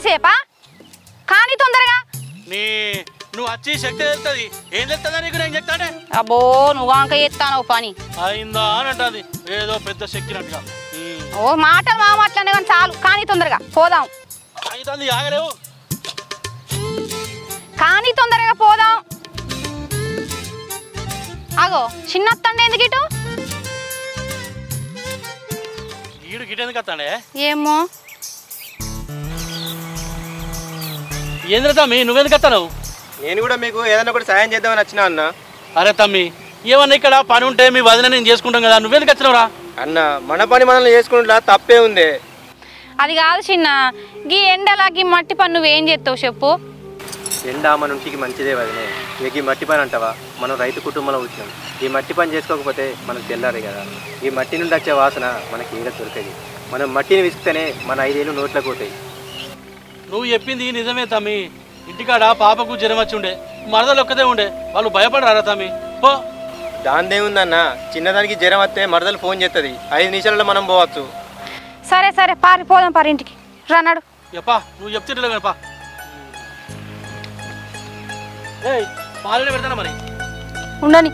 ఎంతసేపా కానీ తొందరగా నువ్వు వచ్చి శక్తి తెలుస్తుంది ఏం తెలుస్తుందా నీకు నేను చెప్తానే అబ్బో నువ్వు వంక ఎత్తాను పని అయిందా అని అంటుంది ఏదో పెద్ద శక్తి నట్టుగా ఓ మాటలు మా మాటలనే కానీ చాలు కానీ తొందరగా పోదాం అవుతుంది ఆగలేవు కానీ తొందరగా పోదాం అగో చిన్నత్తండి ఎందుకు ఇటు ఈడు గిట్ ఎందుకు వస్తాడే ఏమో ఏంద్ర తమ్మి నువ్వెందుకు వస్తావు నేను కూడా మీకు ఏదైనా ఒకటి సాయం చేద్దామని వచ్చినా అన్న అరే తమ్మి ఏమన్నా ఇక్కడ పని ఉంటే మీ వదిన నేను చేసుకుంటాం కదా నువ్వెందుకు వచ్చినావురా అన్న మన పని మనల్ని చేసుకుంటా తప్పే ఉంది అది కాదు చిన్న గీ ఎండలా గీ మట్టి పని నువ్వేం చేస్తావు చెప్పు ఎండ మన ఇంటికి మంచిదే వదినే ఇక ఈ మట్టి పని అంటావా మనం రైతు కుటుంబంలో వచ్చినాం ఈ మట్టి పని చేసుకోకపోతే మనకు తెల్లాలి కదా ఈ మట్టి నుండి వచ్చే వాసన మనకి ఏడ దొరకది మనం మట్టిని విసిస్తేనే మన 5 ఏళ్ళు నోట్లకు పోతాయి నువ్వు చెప్పింది నిజమే తమ్మి ఇంటికాడ పాపకు జ్వరం వచ్చి ఉండే మరదలు ఒక్కదే ఉండే వాళ్ళు భయపడరారా తమ్మి పో దానిదేముందన్న చిన్నదానికి జ్వరం వస్తే మరదలు ఫోన్ చేస్తుంది 5 నిమిషాలలో మనం పోవచ్చు సరే సరే పారి పోదాం పారి ఇంటికి రన్నాడు ఎప్పా నువ్వు చెప్తుంటే కనపా ఏయ్ పాలనే పెడతానా మరి ఉండని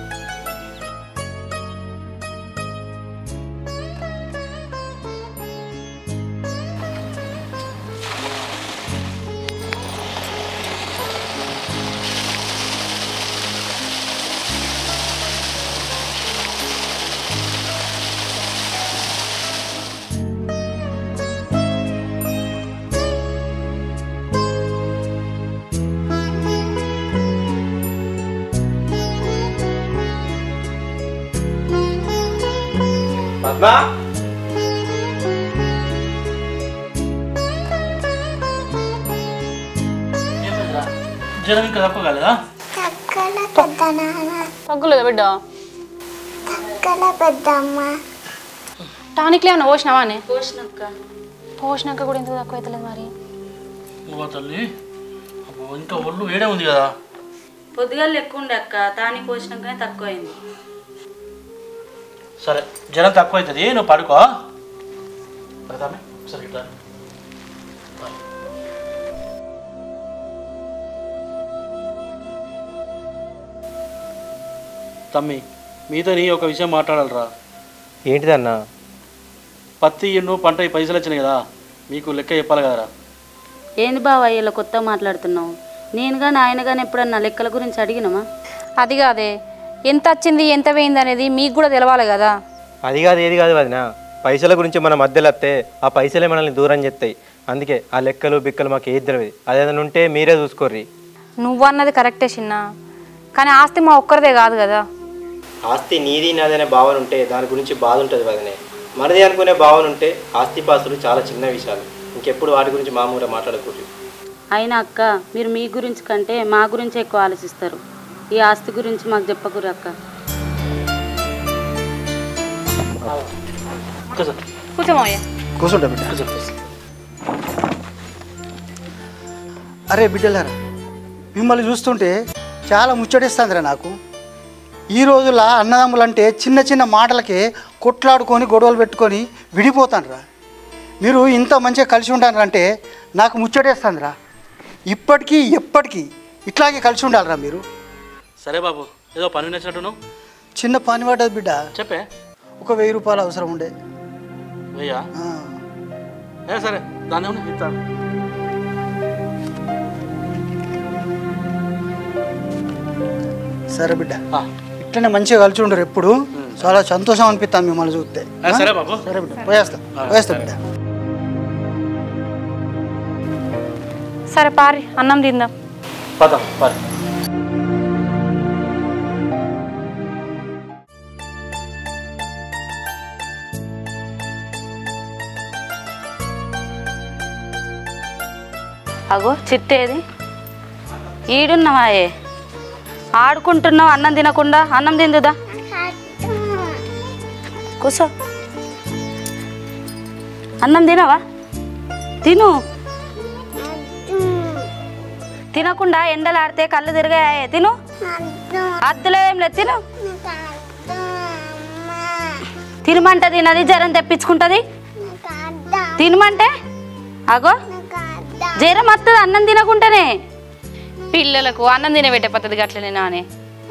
పద్మా జ్వరం ఇంకా తక్కువ కాలేదా తగ్గులేదా బిడ్డ టానిక్లు ఏమన్నా పోసినావా అని పోసినాక కూడా ఎందుకు తక్కువ అవుతలేదు మరి తల్లి ఇంకా ఒళ్ళు వేడే ఉంది కదా పొద్దుగాలు ఎక్కువ ఉండే అక్క తాని పోసినాకనే తక్కువైంది సరే జ్వరం తక్కువ అవుతుంది నువ్వు పడుకో పడతామే సరే ఇట్లా తమ్మి మీతో ఒక విషయం మాట్లాడాలరా ఏంటిదన్నా పత్తి ఎన్నో పంట ఈ పైసలు వచ్చినాయి కదా మీకు లెక్క చెప్పాలి కదరా ఏంది బావ ఇలా కొత్త మాట్లాడుతున్నావు నేను కానీ ఆయన కానీ ఎప్పుడన్నా లెక్కల గురించి అడిగినామా అది కాదే ఎంత వచ్చింది ఎంత పోయింది అనేది మీకు కూడా తెలవాలి కదా అది కాదు ఏది కాదు వదినా పైసల గురించి మన మధ్యలో వస్తే ఆ పైసలే మనల్ని దూరం చేస్తాయి అందుకే ఆ లెక్కలు బిక్కలు మాకు ఏది తెలియదు అదేదైనా ఉంటే మీరే చూసుకోర్రి నువ్వన్నది కరెక్టే చిన్న కానీ ఆస్తి మా ఒక్కరిదే కాదు కదా ఆస్తి నీది నాదనే భావన ఉంటే దాని గురించి బాధ ఉంటుంది వదినే మనది అనుకునే భావన ఉంటే ఆస్తి పాస్తులు చాలా చిన్న విషయాలు ఇంకెప్పుడు వాటి గురించి మామూలుగా మాట్లాడకూడదు అయినా అక్క మీరు మీ గురించి కంటే మా గురించి ఎక్కువ ఆలోచిస్తారు ఈ ఆస్తి గురించి మాకు చెప్పకూరు అక్క కూర్చోమయ్యా కూర్చుంటా బిడ్డ అరే బిడ్డలారా మిమ్మల్ని చూస్తుంటే చాలా ముచ్చటేస్తుందిరా నాకు ఈ రోజుల్లో అన్నదమ్ములంటే చిన్న చిన్న మాటలకే కొట్లాడుకొని గొడవలు పెట్టుకొని విడిపోతానురా మీరు ఇంత మంచిగా కలిసి ఉంటారంటే నాకు ముచ్చటేస్తుందిరా ఇప్పటికీ ఎప్పటికీ ఇట్లాగే కలిసి ఉండాలిరా మీరు సరే బాబు ఏదో పని నచ్చినట్టు చిన్న పని పడ్డది బిడ్డ చెప్పే ఒక 1000 రూపాయలు అవసరం ఉండే వెయ్యా సరే దాన్ని ఇస్తాను సరే బిడ్డ ఇట్లనే మంచిగా కలిసి ఉండరు ఎప్పుడు చాలా సంతోషం అనిపిస్తాను మిమ్మల్ని చూస్తే సరే బాబు సరే బిడ్డ పోయేస్తా బిడ్డ సరే పారి అన్నం తిందాం పదం పారి అగో చిట్టేది ఈడున్నావాయే ఆడుకుంటున్నావు అన్నం తినకుండా అన్నం తిందుదా కూసో అన్నం తినవా తిను తినకుండా ఎండలాడితే కళ్ళు తిరిగాయే తిను అద్దులేదేం లేదు తిను తినమంటే తినది జ్వరం తెప్పించుకుంటుంది తినమంటే అగో జ్వరం వస్తుంది అన్నం తినకుండానే. పిల్లలకు అన్నం తినబెట్టే పద్ధతి గట్లనే నానే.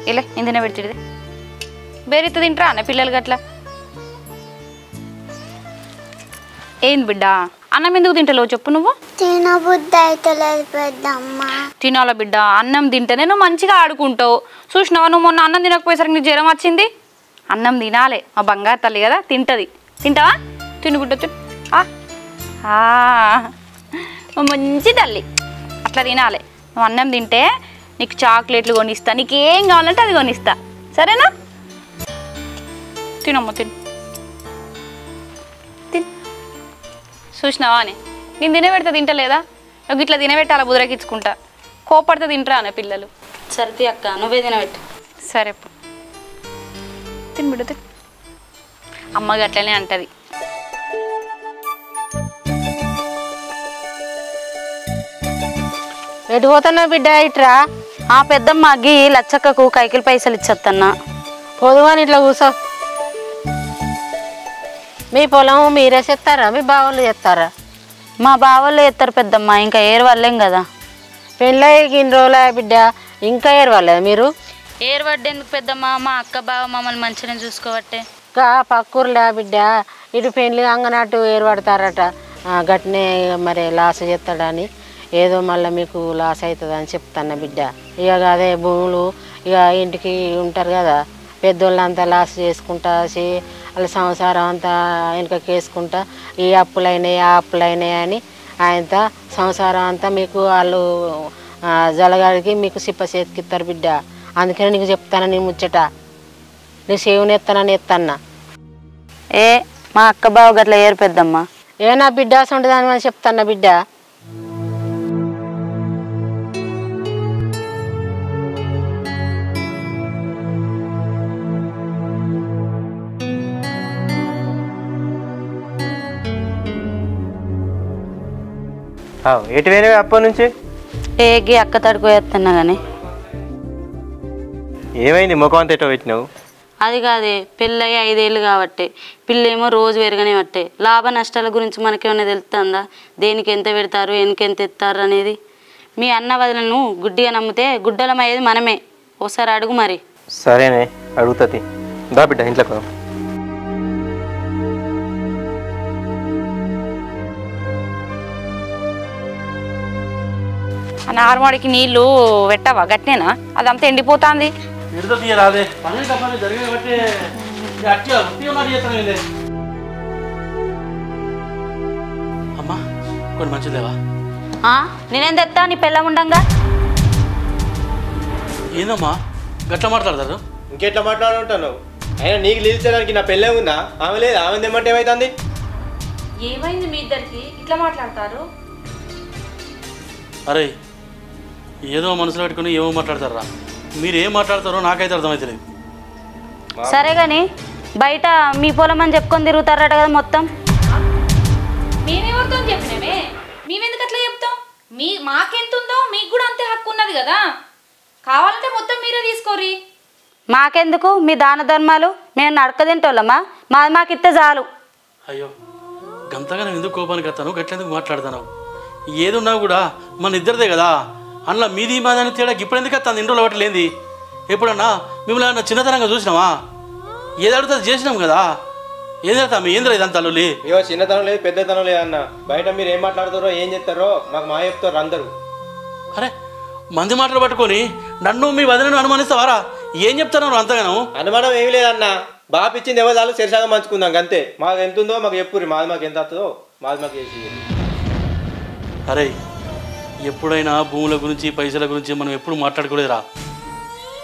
ఇలా నేను తినబెట్టిది బేరీత తింటారా అన్న పిల్లలు గట్ల. ఏంది బిడ్డ అన్నం ఎందుకు తింటలేవు చెప్పు నువ్వు? తినబుద్ధి అవుతలేదు పెద్దమ్మ. తినాల బిడ్డ, అన్నం తింటేనే నువ్వు మంచిగా ఆడుకుంటావు. చూసినావా నువ్వు మొన్న అన్నం తినకపోయేసరికి నీకు జ్వరం వచ్చింది. అన్నం తినాలి, మా బంగారు తల్లి కదా తింటుంది. తింటావా? తిను బిడ్డ తిను. మంచి తల్లి అట్లా తినాలి. నువ్వు అన్నం తింటే నీకు చాక్లెట్లు కొనిస్తా, నీకేం కావాలంటే అది కొనిస్తా, సరేనా? తినమ్మ తిను తిను. చూసినావా అని నేను తినబెడితే తింటలేదా? నువ్వు ఇట్లా తినబెట్టాలా బుదరకిచ్చుకుంటా. కోపడితే తింటరా అనే పిల్లలు. సరితి అక్క నువ్వే తినబెట్టు. సరే తిని బిడ్డ తిను. అమ్మగా అట్లనే అంటది. ఎటు పోతున్నావు బిడ్డ? ఇట్రా. పెద్దమ్మ గీ లచ్చక్కకు కైకిలు పైసలు ఇచ్చేత్తన్నా. పొదువని ఇట్లా కూర్చో. మీ పొలం మీరే చేస్తారా మీ బావలు చేస్తారా? మా బావోళ్ళు ఎత్తారు పెద్దమ్మ, ఇంకా ఏరు వాళ్ళేం కదా. పెళ్ళయ్యకి ఇన్ని రోజులు బిడ్డ ఇంకా ఏరవాలేదా మీరు? ఏరు పడ్డేందుకు పెద్దమ్మ, మా అక్క బావ మమ్మల్ని మంచిగా చూసుకోబట్టే. ఇంకా పక్కూరులే బిడ్డ ఇటు పెళ్ళి అంగనట్టు ఏర్పడతారట. గట్టినే మరి లాస్ చేస్తాడని ఏదో మళ్ళీ మీకు లాస్ అవుతుందని చెప్తాను బిడ్డ. ఇక అదే భూములు ఇక ఇంటికి ఉంటారు కదా పెద్దోళ్ళంతా లాస్ చేసుకుంటా వాళ్ళ సంసారం అంతా వెనుకకి వేసుకుంటా ఈ అప్పులైనాయి ఆ అప్పులైనాయి అని ఆయనతో సంసారం అంతా మీకు వాళ్ళు జలగాడికి మీకు సిప్ప చేతికిస్తారు బిడ్డ. అందుకని నీకు చెప్తాను నేను ముచ్చట. నీ సేవని ఎత్తానని ఎత్తన్నా. మా అక్క బావ గట్ల ఏరు పెద్దమ్మ. నా బిడ్డ సొంటదాని అని చెప్తాన్నా బిడ్డ. ఎటు పోయినవి అప్పటి నుంచి? గీ అక్క తడుకోయేస్తున్నా కానీ. ఏమైంది ముఖం అంత ఎటో పెట్టినావు? అది కాదే, పెళ్ళయి 5 ఏళ్ళు కాబట్టి పిల్లేమో రోజు పెరగనే పట్టే. లాభ నష్టాల గురించి మనకేమైనా తెలుస్తుందా? దేనికి ఎంత పెడతారు, వెనకెంత ఎత్తారు అనేది. మీ అన్న వదిలను గుడ్డిగా నమ్మితే గుడ్డలం అయ్యేది మనమే. ఒకసారి అడుగు మరి. సరేనే అడుగుతుంది. దా బిడ్డ ఇంట్లోకి. నార్మడికి నీళ్ళు పెట్టవా గట్నేనా? అదంతా ఎండిపోతుంది. రాదే పని జరిగిన బట్టి అమ్మా కొన్ని మంచిదేవా? నేనేం తెస్తా నీ పెళ్ళం ఉండంగా. ఏందమ్మా గట్లా మాట్లాడతారు? ఇంకెట్లా మాట్లాడుంటాను? అయినా నీకు నిలిచడానికి నా పెళ్ళే ఉందా? ఆమె లేదు. ఆమె తెమ్మంటే ఏమైతుంది? ఏమైంది మీ ఇద్దరికి ఇట్లా మాట్లాడతారు? అరే ఏదో మనసులో పెట్టుకుని ఏమో మాట్లాడతారా? మీరు ఏం మాట్లాడతారో నాకైతే అర్థమవుతలేదు. సరే కానీ బయట మీ పొలం అని చెప్పుకొని తిరుగుతారట కదా మొత్తం. మేమెవరితో చెప్పినామే? మేమెందుకు అట్లా చెప్తాం? మాకెంతుందో మీకు కూడా అంతే హక్కు ఉన్నది కదా. కావాలంటే మొత్తం మీరే తీసుకోరి. మాకెందుకు మీ దాన ధర్మాలు? మేము నడక తింటోళ్ళమ్మా, మాది మాకిస్తే చాలు. అయ్యో గంతగా నేను ఎందుకు కోపానికి వస్తాను? గట్లెందుకు మాట్లాడతాను? ఏది ఉన్నా కూడా మన ఇద్దరిదే కదా. అందులో మీది మాదని తేడా ఇప్పుడు ఎందుకు వస్తాను? ఇంట్లో ఒకటి లేనిది. ఎప్పుడన్నా మిమ్మల్ని ఏమన్నా చిన్నతనంగా చూసినావా? ఏది అడుగుతుంది చేసినాం కదా. ఏం చేస్తాం? ఏంద్రా ఇదంతా లొల్లి? ఇవో చిన్నతనం లేదు పెద్దతనం లేదు అన్న. బయట మీరు ఏం మాట్లాడతారో ఏం చెప్తారో మాకు మా చెప్తారు అందరూ. అరే మంది మాటలు పట్టుకొని నన్ను మీ వదినను అనుమానిస్తావారా? ఏం చెప్తాను అంతగాను? అనుమానం ఏమి లేదన్న. బాగా ఇచ్చింది ఎవరు చాలు సరిసాగా మంచుకుందాం అంతే. మాకు ఎంత ఉందో మాకు చెప్పుర్రి. మాది మాకు ఎంత వస్తుందో మాది మాకు చేసి. అరే ఎప్పుడైనా భూముల గురించి పైసల గురించి మనం ఎప్పుడు మాట్లాడుకోలేదురా.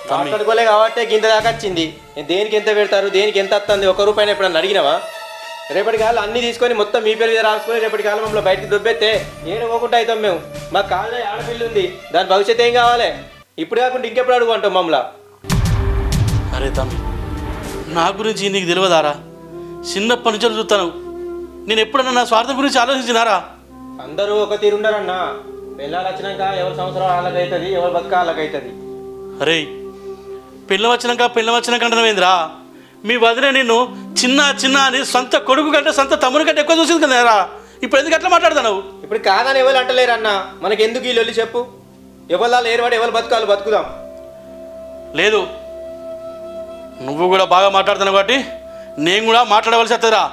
మాట్లాడుకోలే కాబట్టి గింత దాకా వచ్చింది. దేనికి ఎంత పెడతారు, దేనికి ఎంత వస్తుంది, ₹1 ఎప్పుడన్నా అడిగినావా? రేపటి కాలం అన్ని తీసుకొని మొత్తం మీ పేరు మీద రాసుకొని రేపటి కాలం మమ్మల్ని బయటకు దొబ్బెత్తే ఏడుకోకుండా అవుతాం మేము. మాకు కాళ్ళ ఆడపిల్ల ఉంది, దాని భవిష్యత్తు ఏం కావాలి? ఇప్పుడు కాకుండా ఇంకెప్పుడు అడుగు అంటాం మమ్మల్ని. అరే తమ్మి నా గురించి నీకు తెలియదారా? చిన్నప్పటి నుంచి చూస్తాను. నేను ఎప్పుడన్నా నా స్వార్థం గురించి ఆలోచించినారా? అందరూ ఒక తీరుండరన్నా. పిల్లలు వచ్చినాక ఎవరి సంవత్సరం వాళ్ళకి అవుతుంది, ఎవరి బతుక వాళ్ళకి అవుతుంది. అరే పిల్ల వచ్చినాక అంటున్నావేంద్రా? మీ వదిలే నిన్ను చిన్న చిన్న అని సొంత కొడుకు కంటే సొంత తమ్ముని కంటే ఎక్కువ చూసింది కదరా. ఇప్పుడు ఎందుకు అట్లా మాట్లాడతావు? ఇప్పుడు కాదని ఎవరు అంటలేరు అన్న, మనకి ఎందుకు ఈ లొల్లి చెప్పు? ఎవరు ఏర్వాడు ఎవరు బతుకాలు బతుకుదాం. లేదు, నువ్వు కూడా బాగా మాట్లాడుతున్నావు కాబట్టి నేను కూడా మాట్లాడవలసి వస్తుందిరా.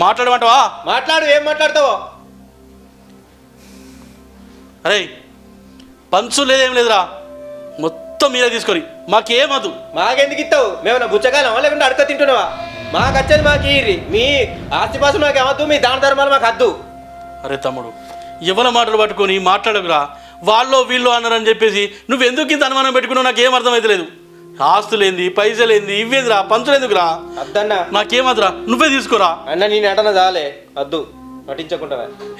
మాట్లాడమంటావా? మాట్లాడు, ఏం మాట్లాడతావో. అరే పంచు లేదేం లేదురా, మొత్తం మీరే తీసుకొని మాకేమదు. మాకెందుకు ఇస్తావు? మేమన్నా బుచ్చగాలమా లేకుంటే అడక తింటున్నావా? మాకు వచ్చేది మాకు ఇర్రి, మీ ఆస్తిపాసులు మాకు ఏమద్దు, మీ దాన ధర్మాలు మాకు వద్దు. అరే తమ్ముడు, ఎవరి మాటలు పట్టుకొని మాట్లాడకురా. వాళ్ళు వీళ్ళు అన్నారని చెప్పేసి నువ్వు ఎందుకు ఇంత అనుమానం పెట్టుకున్నావు నాకేం అర్థమైతలేదు. ఆస్తులేంది, పైసలేంది, ఇవేందిరా, పంచులేందుకురా? అద్దన్నా, నాకేమద్దురా, నువ్వే తీసుకోరా. అన్న నీ నటన చాలే, వద్దు నటించకుండా.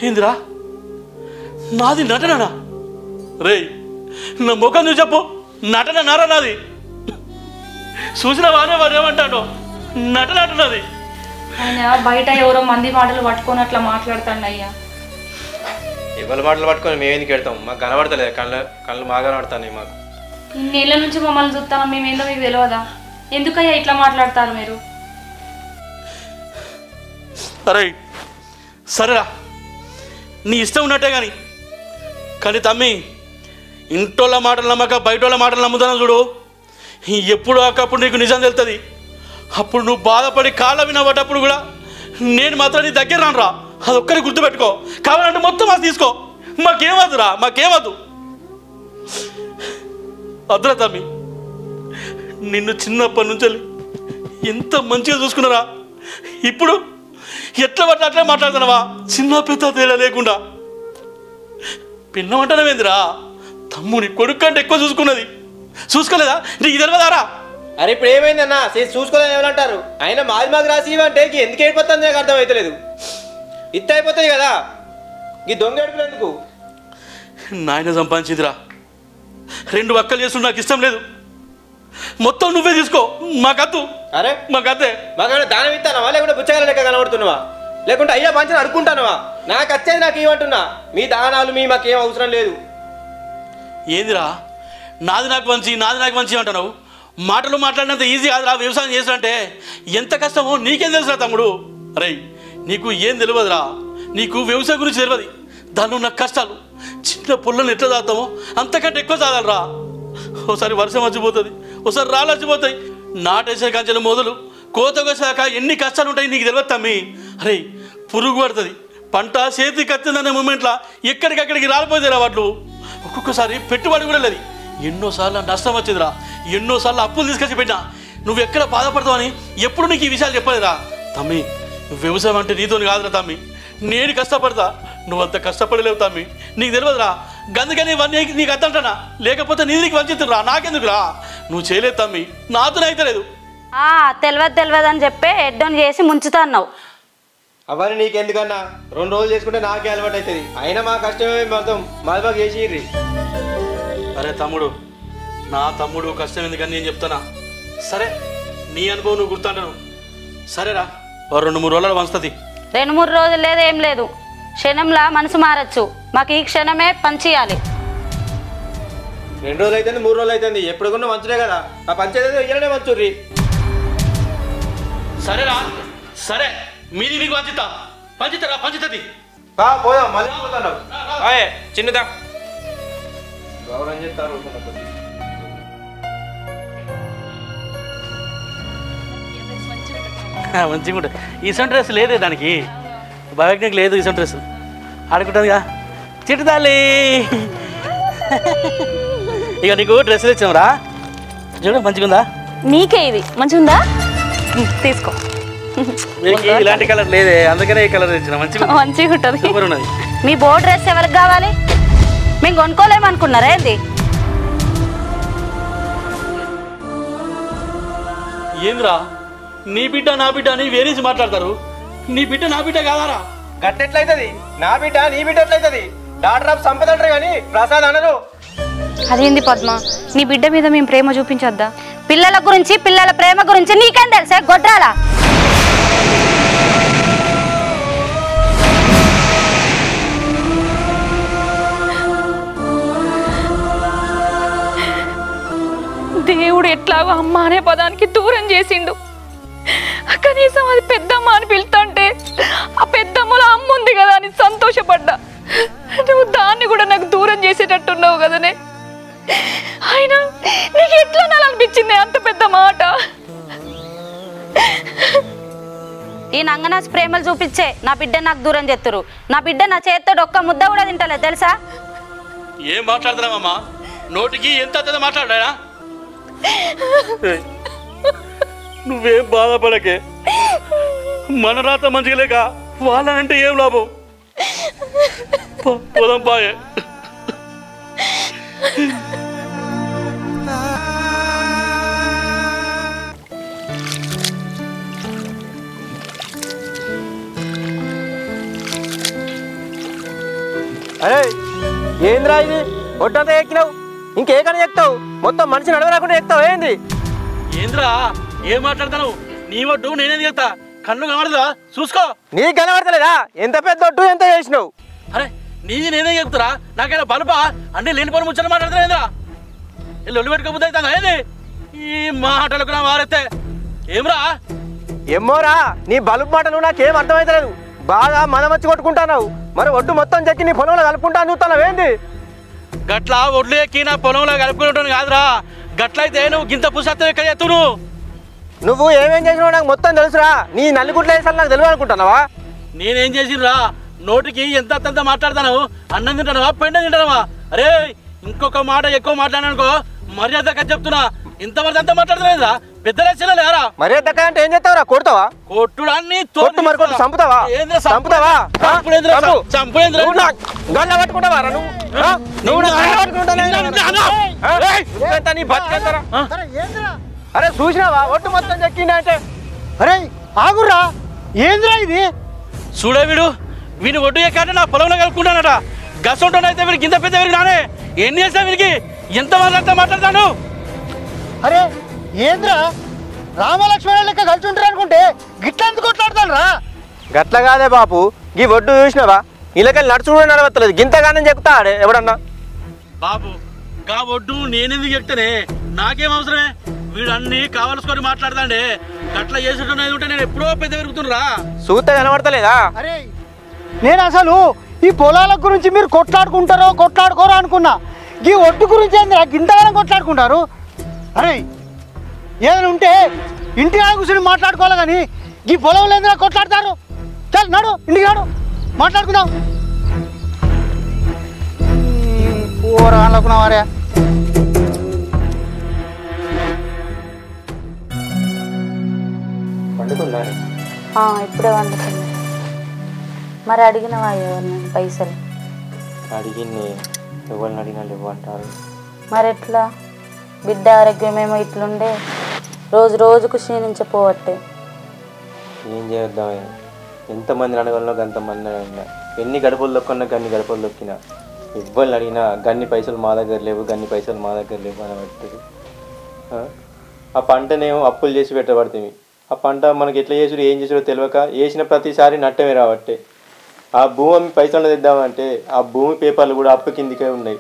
ఏందిరా నాది నటననా? రే నా ముఖం నువ్వు చెప్పు, నటన నారా నాది? చూసిన వారే వారు ఏమంటాడో నటన అంటున్నది. ఆయన బయట ఎవరో మంది మాటలు పట్టుకొని అట్లా మాట్లాడతాడు అయ్యా. ఎవరి మాటలు పట్టుకొని మేము ఎందుకు వెళ్తాం? మాకు కనబడతలేదు, కళ్ళు బాగా కనబడతాయి మాకు. ఇన్నేళ్ళ నుంచి మమ్మల్ని చూస్తాను, మేమేందో మీకు తెలియదా? ఎందుకయ్యా ఇట్లా మాట్లాడతారు మీరు? అరే సరేరా, నీ ఇష్టం ఉన్నట్టే కానీ తమ్మి, ఇంటోళ్ళ మాటలు నమ్మక బయటోళ్ళ మాటలు నమ్ముతాను చూడు. ఎప్పుడు ఒకప్పుడు నీకు నిజం తెలుస్తుంది. అప్పుడు నువ్వు బాధపడి కాళ్ళ వినబడ్డప్పుడు కూడా నేను మాత్రం నీ దగ్గర రానురా. అదొక్కరి గుర్తుపెట్టుకో. కావాలంటే మొత్తం అది తీసుకో, మాకేమద్దురా, మాకేమద్దు. అద్దురా తమ్మి, నిన్ను చిన్నప్పటి నుంచి ఎంత మంచిగా చూసుకున్నారా. ఇప్పుడు ఎట్లా పట్ల అట్లా మాట్లాడుతున్నావా? చిన్న పెద్ద తేడా లేకుండా. పిన్నమంటానేందిరా, తమ్ముని కొడుకు కంటే ఎక్కువ చూసుకున్నది. చూసుకోలేదా? నీకు తెలియదారా? అరే ఇప్పుడు ఏమైందన్నా, చూసుకోలేదని ఎవరంటారు? అయినా మాది రాసి ఇవ్వంటే ఎందుకు ఏడిపోతుంది నాకు అర్థమవుతలేదు. ఇత్త అయిపోతుంది కదా, ఈ దొంగ ఏడుపులు ఎందుకు? నాయన సంపాదించిందిరా, 2 వక్కలు చేస్తుంటే నాకు ఇష్టం లేదు. మొత్తం నువ్వే తీసుకో, మాకద్దు. అరే మాకద్దే. మాకేమైనా దానం ఇస్తానవా లేకుంటే బుచ్చగాల లెక్క కనబడుతున్నావా? లేకుంటే అయ్యా పంచని అడుకుంటానవా? నాకు వచ్చేది నాకు ఇవ్వంటున్నా. మీ దానాలు మీ మాకేం అవసరం లేదు. ఏందిరా నాది నాకు మంచి అంటున్నావు? మాటలు మాట్లాడినంత ఈజీ కాదురా వ్యవసాయం చేసినంటే. ఎంత కష్టమో నీకేం తెలుసురా తమ్ముడు? అరే నీకు ఏం తెలియదురా, నీకు వ్యవసాయం గురించి తెలియదు. దానిలో ఉన్న కష్టాలు, చిన్న పుల్లను ఎట్లా దాతామో అంతకంటే ఎక్కువ చదవాలరా. ఒకసారి వర్షం వచ్చిపోతుంది, ఒకసారి రాళ్ళు వచ్చిపోతాయి. నాటేసే కంచెలు మొదలు కోత కోసాక ఎన్ని కష్టాలు ఉంటాయి నీకు తెలియదు తమ్మి. అరే పురుగు పడుతుంది, పంట చేతికి వచ్చిందనే మూమెంట్లో ఎక్కడికక్కడికి రాలిపోతాయిరా వాటిలు. ఒక్కొక్కసారి పెట్టుబడి కూడా లేదు. ఎన్నోసార్లు నష్టం వచ్చిందిరా, ఎన్నోసార్లు అప్పులు తీసుకొచ్చి పెట్టినా. నువ్వు ఎక్కడ బాధపడతావని ఎప్పుడు నీకు ఈ విషయాలు చెప్పలేదురా తమ్మి. వ్యవసాయం అంటే నీతోని కాదురా తమ్మి, నేను కష్టపడతా, నువ్వంత కష్టపడలేవు తమ్మి. నీకు తెలియదురా, గందుకని ఇవన్నీ నీకు అర్థంటానా? లేకపోతే నీకు వంచుతురా, నాకెందుకురా? నువ్వు చేయలేదు తమ్మి, నాతోనే అయితే లేదు. తెలియదు అని చెప్పి ఎడ్డోని చేసి ముంచుతా అన్నావు. అవన్నీ నీకెందుకన్నా, 2 రోజులు చేసుకుంటే నాకే అలవాటు అవుతుంది. అయినా మా కష్టమే మొత్తం మాదిబాగా చేసి. అరే తమ్ముడు, నా తమ్ముడు కష్టం ఎందుకని నేను చెప్తానా? సరే నీ అనుభవం నువ్వు గుర్తుంటాను. సరేరా, 2-3 రోజులు వంచుతుంది. 2-3 రోజులు లేదు, ఏం లేదు. క్షణంలా మనసు మారచ్చు. మాకు ఈ క్షణమే పంచేయాలి. 2 రోజులు అవుతుంది, 3 రోజులు అవుతుంది, ఎప్పుడు కొన్నా మంచులే కదా. ఆ పంచేది ఇయ్యనే మంచుర్రి. సరేరా, సరే మీది మీకు పంచుతుంది. పోదాం, మళ్ళీ పోతాను. చిన్నదా గౌరవం చెప్తారు. మంచిగా ఉంటుంది. ఈసొంటి డ్రెస్ లేదే దానికి, బయోటెక్నిక్ లేదు ఈసొంటి డ్రెస్. ఆడుకుంటుందిగా చిట్టుదాలి. ఇక నీకు డ్రెస్ తెచ్చావురా, చూడు మంచిగా ఉందా? నీకే ఇది మంచిగా ఉందా? తీసుకో. ఇలాంటి కలర్ లేదే, అందుకనే ఈ కలర్ తెచ్చిన. మంచిగా ఉంటుంది, సూపర్ ఉన్నది. మీ బోర్డు డ్రెస్ ఎవరికి కావాలి? మేము కొనుక్కోలేమనుకున్నారా ఏంది? ఏంద్రా నీ బిడ్డ నా బిడ్డ అని వేరేసి మాట్లాడతారు. నీ బిడ్డ నా బిడ్డ కాదారా? గట్టెట్లయితుంది? నా బిడ్డ నీ బిడ్డ ఎట్లయితుంది? డాక్టర్ ఆఫ్ సంపద అంటారు కానీ ప్రసాద్ అనరు. అదేంది పద్మ, నీ బిడ్డ మీద మేము ప్రేమ చూపించొద్దా? పిల్లల గురించి, పిల్లల ప్రేమ గురించి నీకేం తెలుసా గొడ్రాలా? దేవుడు ఎట్లాగో అమ్మ అనే పదానికి దూరం చేసిండు. కనీసం అది పెద్దమ్మ అని పిలుతుంటే ఆ పెద్దమ్మలో అమ్మ ఉంది కదా అని సంతోషపడ్డా. నువ్వు దాన్ని కూడా నాకు దూరం చేసేటట్టున్నావు కదనే. అయినా నీకు ఎట్లా అనిపించింది అంత పెద్ద మాట? ఈ నంగనాచి ప్రేమలు చూపించే నా బిడ్డ నాకు దూరం చేస్తురు. నా బిడ్డ నా చేతితో ఒక్క ముద్ద కూడా తింటలేదు తెలుసా? ఏం మాట్లాడుతున్నామమ్మా? నోటికి ఎంత మాట్లాడా? నువ్వేం బాధపడకే. మన రాత మంచిగా లేక వాళ్ళనంటే ఏం లాభం? పోదాం బాయే. అరే ఏంద్రా ఇది? ఒడ్డంతా ఎక్కినావు, ఇంకేకని ఎక్కుతావు? మొత్తం మనిషి నడవరాకుండా ఎక్కుతావు ఏంది? ఏంద్రా ఏం మాట్లాడతాను? నీ ఒడ్డు నేనేం చెప్తా? కన్ను కనబడదా? చూసుకో. నీకు కనబడతలేదా? ఎంత పెద్ద ఒడ్డు ఎంత చేసినావు? అరే నీది నేనే చెప్తారా? నాకైనా బలుపా? అన్నీ లేని పని ముచ్చట మాట్లాడతానేంద్రా? వెళ్ళి ఒళ్ళు పెట్టుకోబుద్ది అవుతుందా ఏంది? ఈ మాటలకు నా వారైతే ఏమ్రా? ఏమోరా, నీ బలుపు మాటలు నాకేం అర్థమైతలేదు. బాగా మనం వచ్చి కొట్టుకుంటున్నావు. మరి ఒడ్డు మొత్తం చెక్కి నీ పొలంలో కలుపుకుంటా చూస్తున్నావు ఏంది? గట్ల ఒడ్లు ఎక్కి నా పొలంలో కలుపుకుంటాను కాదురా. గట్లయితే నువ్వు గింత పుస్తకం ఎక్కడ ఎత్తును? నువ్వు ఏమేం చేసినావు నాకు మొత్తం తెలుసురా. నీ నల్లిగుడ్లు వేసాలు నాకు తెలియదు అనుకుంటున్నావా? నేనేం చేసిరా? నోటికి ఎంత మాట్లాడతాను? అన్నం తింటానవా పెండ తింటానవా? అరే ఇంకొక మాట ఎక్కువ మాట్లాడానుకో మర్యాద చెప్తున్నా. ఇంతవరకు అంతా మాట్లాడలేదురా. పెద్దలేరా లేరా? మర్యాద అంటే ఏం చేస్తావురా? కొడతావా? కొట్టుడాన్ని కొట్టు మరి కొట్టు. చంపుతావా? చంపుతావా? గల్ల పట్టుకుంటావా అరే చూసినావా ఒట్టు మొత్తం చెక్కింది అంటే? అరే ఆగుర్రా, ఏంద్రా ఇది? చూడే వీని ఒడ్డు ఎక్కంటే నా పొలంలో కలుపుకుంటానట. గసంటోనైతే వీడికి ఇంత పెద్ద వీరికి రానే. ఎన్ని చేస్తా వీరికి? ఎంత మాట్లాడతాను? అరే ఏంద్రా, రామలక్ష్మణ లెక్క కలిసి ఉంటారు అనుకుంటే గిట్ల ఎందుకు కొట్లాడతాను రా? గట్ల కాదే బాపు, ఈ ఒడ్డు చూసినావా? ఇళ్ళకెళ్ళి నడుచు కూడా నడవత్తలేదు. గింతగానే చెప్తా ఆడే ఎవడన్నా. బాబు గా ఒడ్డు నేనెందుకు చెప్తానే? నాకేం అవసరమే? వీడు అన్ని కావలసుకొని మాట్లాడతాండే. గట్ల చేసేటోనే ఉంటే నేను ఎప్పుడో పెద్ద పెరుగుతున్నా. చూస్తే కనబడతలేదా? అరే నేను అసలు ఈ పొలాల గురించి మీరు కొట్లాడుకోరో అనుకున్నా. ఈ ఒడ్డు గురించి ఏందిరా గింతగానే కొట్లాడుకుంటారు? అరే ఏదైనా ఉంటే ఇంటి కూర్చొని మాట్లాడుకోవాలి కానీ ఈ పొలంలో ఏందిరా కొట్లాడతారు? చల్ నాడు ఇంటికి నాడు మాట్లాడుకుందాం. అనుకున్నావారే ఇప్పుడే వండుతుంది. మరి అడిగినవా ఎవరిని పైసలు? అడిగింది, ఎవరిని అడిగినా ఇవ్వంటారు. మరి ఎట్లా? బిడ్డ ఆరోగ్యమేమో ఇట్లుండే, రోజుకు క్షీణించిపోవట్టే. ఏం చేద్దాం? ఎంతమంది అడగల్లో గంతమంది అడిగినా, ఎన్ని గడపలు దొక్కున్నా గన్ని గడపలు దొక్కినా, ఎవరిని అడిగినా గన్ని పైసలు మా దగ్గర లేవు అని పెడతారు. ఆ పంటనేమో అప్పులు చేసి పెట్టబడుతుంది. ఆ పంట మనకి ఎట్లా చేసుడు ఏం చేసుడో తెలియక వేసిన ప్రతిసారి నట్టమే రాబట్టే. ఆ భూమి పైసలు తెద్దామంటే ఆ భూమి పేపర్లు కూడా అప్పు కిందికే ఉన్నాయి.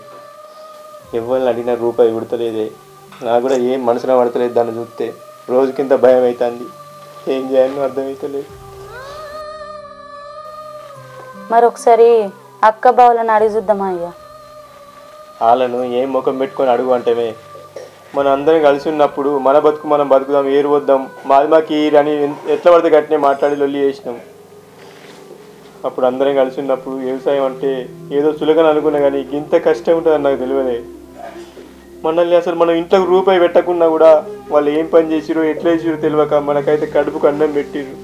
ఎవరిని అడిగినా రూపాయి ఉడతలేదే. నాకు కూడా ఏం మనసులో పడతలేదు. దాన్ని చూస్తే రోజుకింత భయం అవుతుంది. ఏం చేయాలో అర్థమవుతలేదు. మరి ఒకసారి అక్క బావులను అడిగి చూద్దామా అయ్యా? వాళ్ళను ఏం ముఖం పెట్టుకొని అడుగు అంటేమే. మన అందరం కలిసి ఉన్నప్పుడు మన బతుకు మనం బతుకుదాం, ఏరు వద్దాం, మాకి అని ఎట్లా పడితే గట్టినే మాట్లాడి లొల్లి చేసినాం. అప్పుడు అందరం కలిసి ఉన్నప్పుడు వ్యవసాయం అంటే ఏదో సులగని అనుకున్నా కానీ ఇంత కష్టం ఉంటుందని నాకు తెలియదే. మనల్ని అసలు మనం ఇంట్లోకి రూపాయి పెట్టకున్నా కూడా వాళ్ళు ఏం పని చేసిరో ఎట్లా చేసిరో తెలియక మనకైతే కడుపుకు అన్నం పెట్టిరు.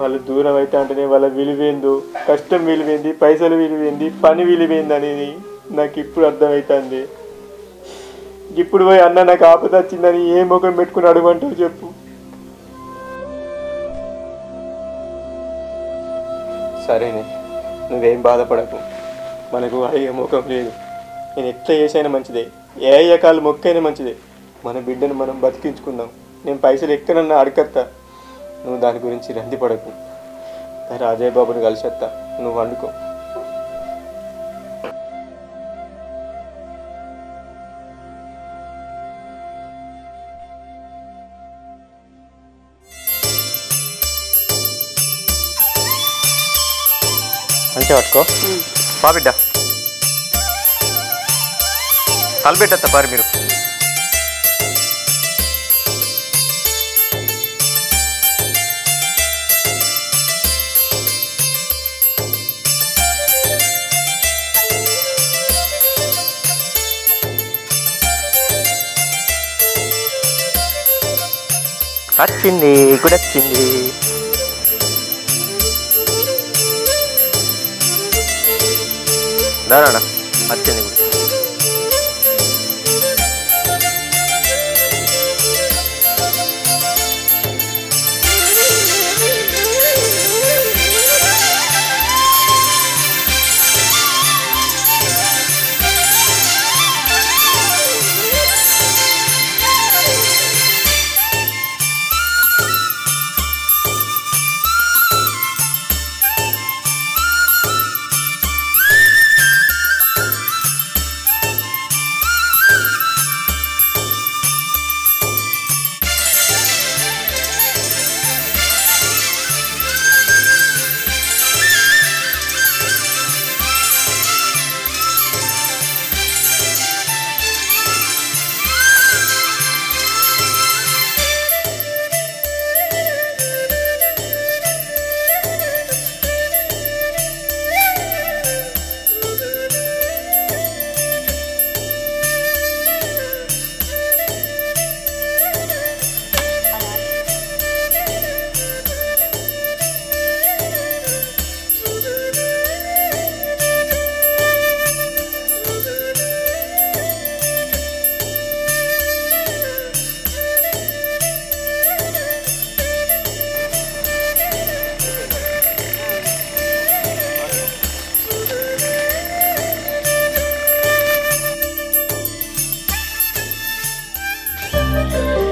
వాళ్ళు దూరం అయితే అంటేనే వాళ్ళ విలువేందో, కష్టం విలువేంది, పైసలు విలువేంది, పని విలువేంది అనేది నాకు ఇప్పుడు అర్థమవుతుంది. ఇప్పుడు పోయి అన్న నాకు ఆపద వచ్చిందని ఏ ముఖం పెట్టుకుని అడుగుంటావు చెప్పు. సరేనే, నువ్వేం బాధపడకు. మనకు అయ్యే ముఖం లేదు. నేను ఎట్లా చేసైనా మంచిదే, ఏ అయ్యకాలు మొక్కైనా మంచిదే. మన బిడ్డను మనం బతికించుకుందాం. నేను పైసలు ఎక్కడన్నా అడగత్తా, నువ్వు దాని గురించి రంది పడకు. రాజయ్య బాబుని కలిసేస్తా, నువ్వు వండుకో. మంచిగా పట్టుకో బా బిడ్డ కలిపెట్టేస్తా పారి మీరు వచ్చింది కూడా వచ్చింది దానా వచ్చింది కూడా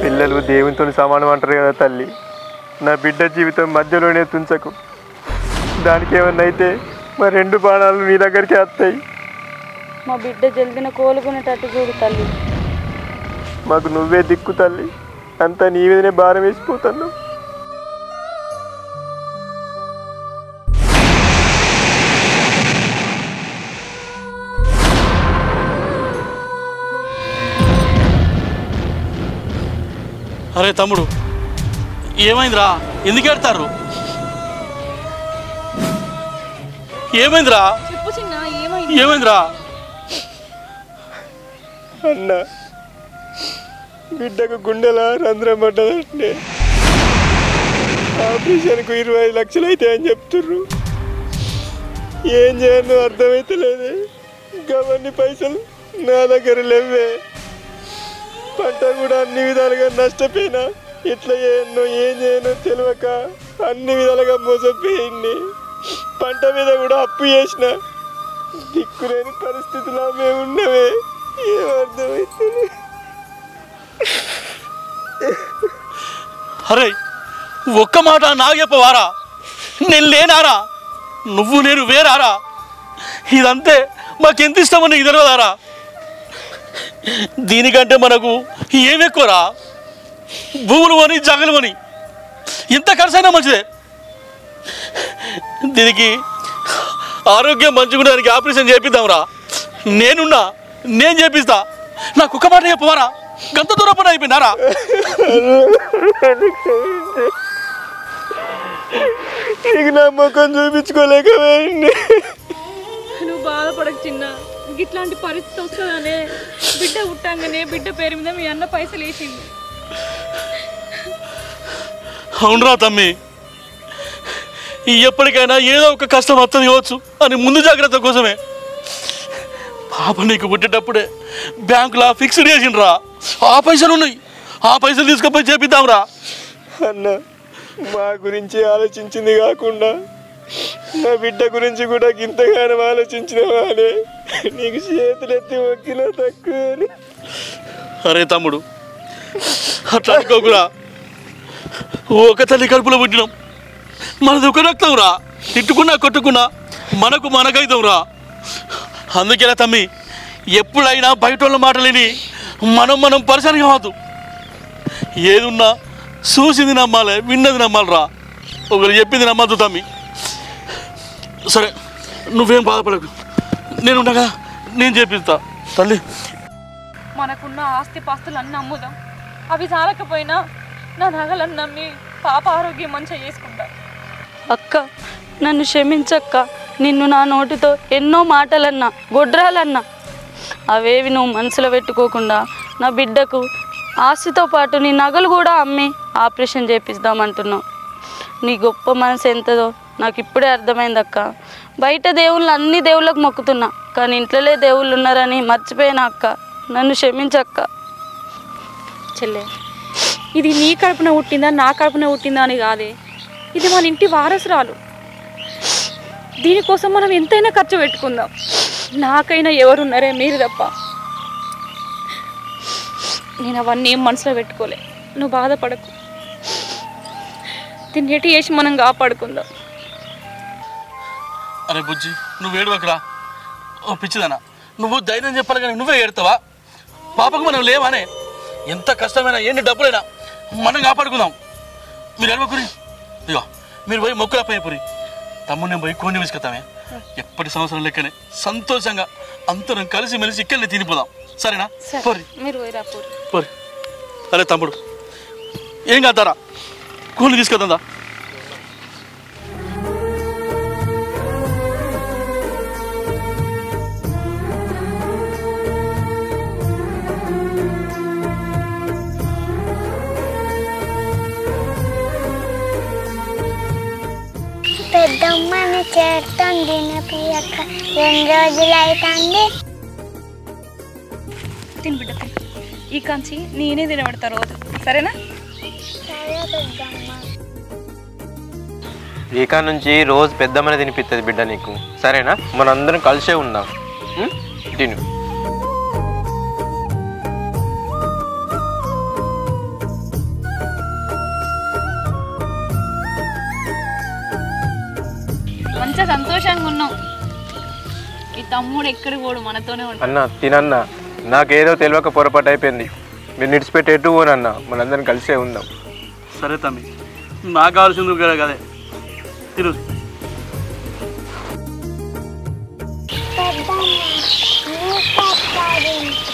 పిల్లలు దేవునితో సమానం అంటారు కదా తల్లి నా బిడ్డ జీవితం మధ్యలోనే తుంచకు దానికి ఏమన్నా అయితే మా 2 బాణాలు నీ దగ్గరికి వస్తాయి మా బిడ్డ జల్దిన కోలుకునేటట్టు చూడు తల్లి మాకు నువ్వే దిక్కు తల్లి అంతా నీ మీదనే భారం వేసిపోతాను అరే తమ్ముడు ఏమైందిరా ఎందుకు ఏడతారు ఏమైందిరా చెప్పు చిన్న ఏమైంది ఏమైందిరా అన్న బిడ్డకు గుండెల రంధ్రం పడ్డదంటే ఆపరేషన్కు 25 లక్షలు అయితే అని చెప్తుర్రు ఏం చేయను అర్థమైతే లేదే అవన్నీ పైసలు నా దగ్గర లేవే పంట కూడా అన్ని విధాలుగా నష్టపోయినా ఇట్లా చేయను ఏం చేయను తెలియక అన్ని విధాలుగా మోసపోయింది పంట మీద కూడా అప్పు చేసిన దిక్కులేని పరిస్థితుల్లో మేము ఉన్నవే ఏమర్థమైతే అరే ఒక్క మాట నాకు చెప్పవారా నేను లేనారా నువ్వు నేను వేరారా ఇదంతే మాకెంత ఇష్టమో నీకు తెలియదారా దీనికంటే మనకు ఏమి ఎక్కువరా భూములు కొని జగలు కొని ఎంత ఖర్చైనా మంచిదే దీనికి ఆరోగ్యం మంచుకోవడానికి ఆపరేషన్ చేపిద్దాంరా నేనున్నా నేను చేపిస్తా నాకు ఒక్క మాట చెప్పవారా గంత దూరం పని అయిపోయినారా నీకు నా ముఖం చూపించుకోలేకపోయింది నువ్వు బాధపడకు చిన్న ఇట్లాంటి పరిస్థితి వస్తుందనే బిడ్డ పుట్టంగానే బిడ్డ పేరు మీద మీ అన్న పైసలు వేసిండు అవునరా తమ్మి ఎప్పటికైనా ఏదో ఒక కష్టం వస్తుంది కావచ్చు అని ముందు జాగ్రత్త కోసమే పాప నీకు పుట్టేటప్పుడే బ్యాంకులో ఫిక్స్డ్ చేసిండ్రా ఆ పైసలు ఉన్నాయి ఆ పైసలు తీసుకుపోయి చేపిద్దాంరా అన్న మా గురించి ఆలోచించింది కాకుండా నా బిడ్డ గురించి కూడా ఇంతగానో ఆలోచించినవా అని నీకు చేతులెత్తి మొక్కినా తక్కువ. అరే తమ్ముడు అట్లా అనుకోకురా, ఒక తల్లి కడుపులో పుట్టినాం, మనది ఒక రక్తం రా, తిట్టుకున్నా కొట్టుకున్నా మనకు మనకైతాం రా. అందుకేనా తమ్మి ఎప్పుడైనా బయట వాళ్ళ మాటలేని మనం పరిసరం కావద్దు. ఏదున్నా చూసింది నమ్మాలి, విన్నది నమ్మాలి రా, ఒకరు చెప్పింది నమ్మద్దు తమ్మి. సరే నువ్వేం బాధపడకు, నేను ఉండగా నేను చేపిస్తా తల్లి. మనకున్న ఆస్తి పాస్తులు అన్నీ అమ్ముదాం, అవి చాలకపోయినా నా నగలన్నీ నమ్మి పాప ఆరోగ్యం మంచిగా చేసుకుంటా. అక్క నన్ను క్షమించక్క. నిన్ను నా నోటితో ఎన్నో మాటలన్నా గొడ్రాలన్నా అవేవి నువ్వు మనసులో పెట్టుకోకుండా నా బిడ్డకు ఆస్తితో పాటు నీ నగలు కూడా అమ్మి ఆపరేషన్ చేపిద్దామంటున్నావు. నీ గొప్ప మనసు ఎంతదో నాకు ఇప్పుడే అర్థమైంది అక్క. బయట దేవుళ్ళు అన్ని దేవుళ్ళకు మొక్కుతున్నా, కానీ ఇంట్లోనే దేవుళ్ళు ఉన్నారని మర్చిపోయినా అక్క. నన్ను క్షమించక్క. చెల్లె, ఇది నీ కడుపున పుట్టిందా నా కడుపున పుట్టిందా అని కాదే, ఇది మన ఇంటి వారసురాలు. దీనికోసం మనం ఎంతైనా ఖర్చు పెట్టుకుందాం. నాకైనా ఎవరున్నారే మీరు తప్ప. నేను అవన్నీ ఏం మనసులో పెట్టుకోలే, నువ్వు బాధపడకు. దీన్ని ఎటు చేసి మనం కాపాడుకుందాం. అరే బుజ్జి, నువ్వు ఏడవకరా. ఓ పిచ్చిదానా, నువ్వు ధైర్యం చెప్పాలి కానీ నువ్వే ఏడతావా? పాపకు మనం లేవానే, ఎంత కష్టమైనా ఎన్ని డబ్బులైనా మనం కాపాడుకుందాం. మీరు ఏడవకురి. ఇగో మీరు పోయి మొక్కుల పోయి తమ్ముడు నేను పోయి కోడిని వేసుకొస్తామే. ఎప్పటి సంవత్సరం లెక్కనే సంతోషంగా అందరం కలిసి మెలిసి ఇక్కడనే తినిపోదాం, సరేనా? పోరి పోరి. అరే తమ్ముడు, ఏం కాదారా, కోడిని తీసుకొద్దా? పెద్దమ్మని చేస్తాం తినపియక 2 రోజులు అవుతుంది. తిని బిడ్డ తిని, ఈ కంచి నేనే తినబడతా రోజు, సరేనా? సరే పెద్దమ్మ. ఇక నుంచి రోజు పెద్దమ్మని తినిపిస్తుంది బిడ్డ నీకు, సరేనా? మనందరం కలిసే ఉందాం. తిను. మంచిగా సంతోషంగా ఉన్నాం. ఈ తమ్ముడు ఎక్కడికి పోడు, మనతోనే ఉంటాడు. అన్న తినన్నా, నాకేదో తెలియక పొరపాటు అయిపోయింది. నేను నిడిచిపెట్టి ఎటు పోనన్నా, మనందరం కలిసే ఉందాం. సరే తమ్మి, నాకు కావాల్సింది కదా కదే తిరు. పెద్దమ్మ నీకు